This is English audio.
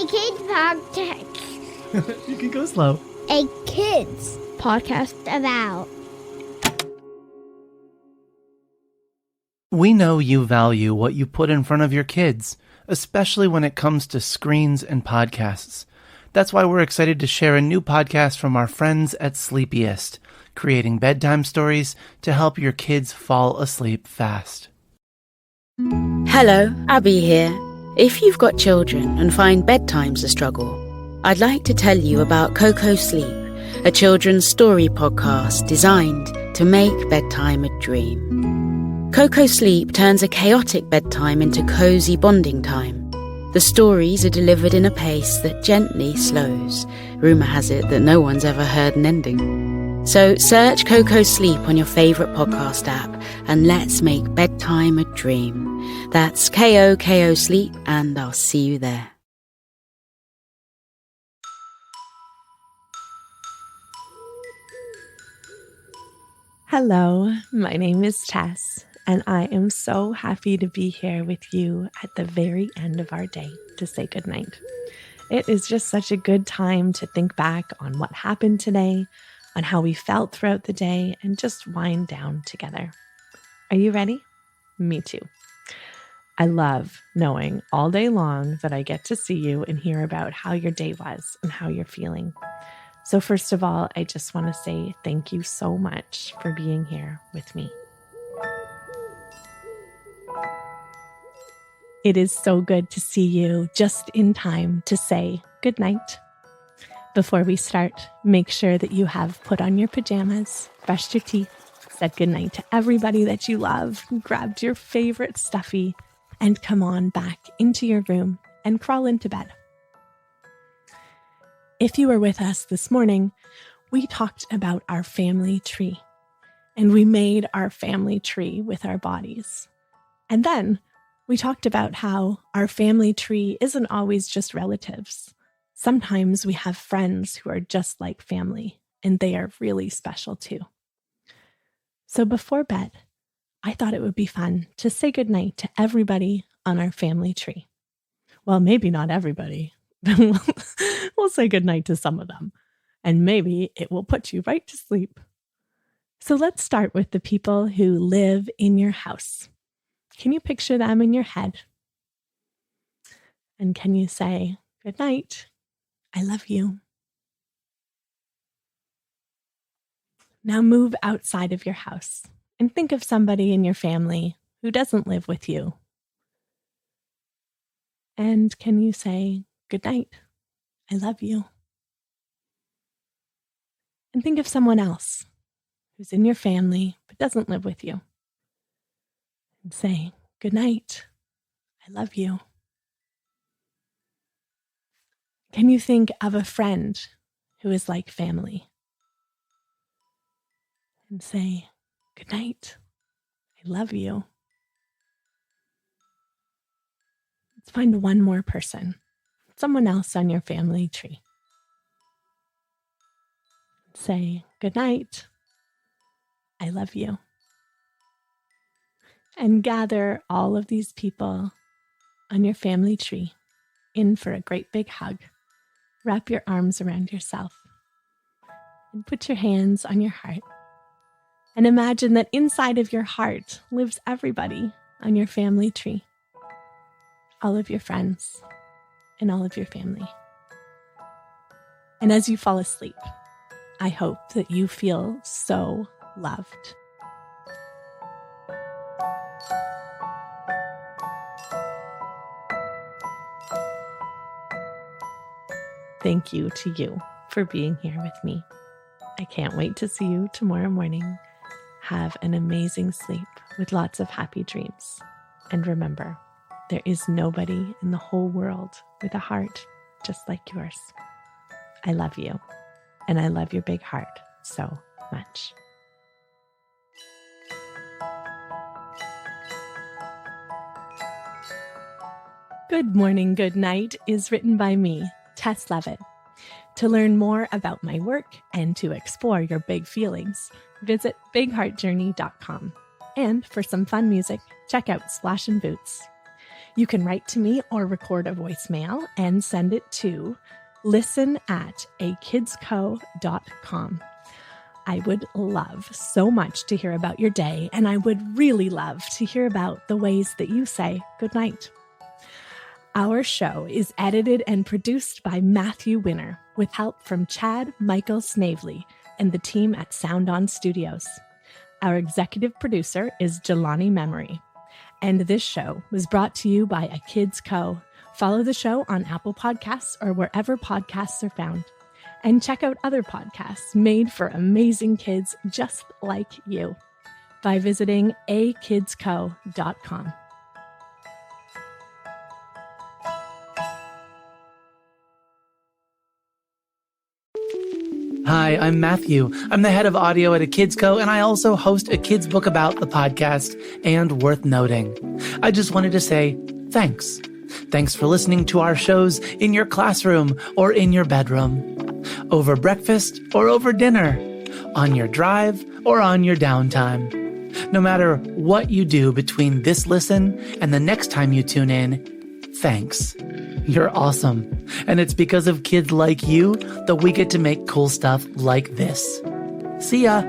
kids podcast. You can go slow. A kids podcast about. We know you value what you put in front of your kids, especially when it comes to screens and podcasts. That's why we're excited to share a new podcast from our friends at Sleepiest, creating bedtime stories to help your kids fall asleep fast. Hello, Abby here. If you've got children and find bedtime's a struggle, I'd like to tell you about Coco Sleep, a children's story podcast designed to make bedtime a dream. Coco Sleep turns a chaotic bedtime into cozy bonding time. The stories are delivered in a pace that gently slows. Rumour has it that no one's ever heard an ending. So search Coco Sleep on your favourite podcast app and let's make bedtime a dream. That's KOKO Sleep, and I'll see you there. Hello, my name is Tess, and I am so happy to be here with you at the very end of our day to say goodnight. It is just such a good time to think back on what happened today, on how we felt throughout the day, and just wind down together. Are you ready? Me too. I love knowing all day long that I get to see you and hear about how your day was and how you're feeling. So first of all, I just want to say thank you so much for being here with me. It is so good to see you just in time to say goodnight. Before we start, make sure that you have put on your pajamas, brushed your teeth, said goodnight to everybody that you love, grabbed your favorite stuffy, and come on back into your room and crawl into bed. If you were with us this morning, we talked about our family tree, and we made our family tree with our bodies. And then we talked about how our family tree isn't always just relatives. Sometimes we have friends who are just like family, and they are really special too. So before bed, I thought it would be fun to say goodnight to everybody on our family tree. Well, maybe not everybody. We'll say goodnight to some of them, and maybe it will put you right to sleep. So let's start with the people who live in your house. Can you picture them in your head? And can you say, good night, I love you. Now move outside of your house and think of somebody in your family who doesn't live with you. And can you say, good night, I love you. And think of someone else who's in your family but doesn't live with you. And say, good night, I love you. Can you think of a friend who is like family? And say, good night, I love you. Let's find one more person, someone else on your family tree. Say, good night, I love you. And gather all of these people on your family tree in for a great big hug. Wrap your arms around yourself and put your hands on your heart. And imagine that inside of your heart lives everybody on your family tree. All of your friends and all of your family. And as you fall asleep, I hope that you feel so loved. Thank you to you for being here with me. I can't wait to see you tomorrow morning. Have an amazing sleep with lots of happy dreams. And remember, there is nobody in the whole world with a heart just like yours. I love you, and I love your big heart so much. Good Morning, Good Night is written by me, Tess Levitt. To learn more about my work and to explore your big feelings, visit bigheartjourney.com. And for some fun music, check out Splash and Boots. You can write to me or record a voicemail and send it to listen@akidsco.com. I would love so much to hear about your day, and I would really love to hear about the ways that you say goodnight. Our show is edited and produced by Matthew Winner with help from Chad Michael Snavely and the team at Sound On Studios. Our executive producer is Jelani Memory. And this show was brought to you by A Kids Co. Follow the show on Apple Podcasts or wherever podcasts are found. And check out other podcasts made for amazing kids just like you by visiting akidsco.com. Hi, I'm Matthew. I'm the head of audio at A Kids Co, and I also host A Kids Book About the podcast, and worth noting. I just wanted to say thanks. Thanks for listening to our shows in your classroom or in your bedroom, over breakfast or over dinner, on your drive or on your downtime. No matter what you do between this listen and the next time you tune in, thanks. You're awesome. And it's because of kids like you that we get to make cool stuff like this. See ya.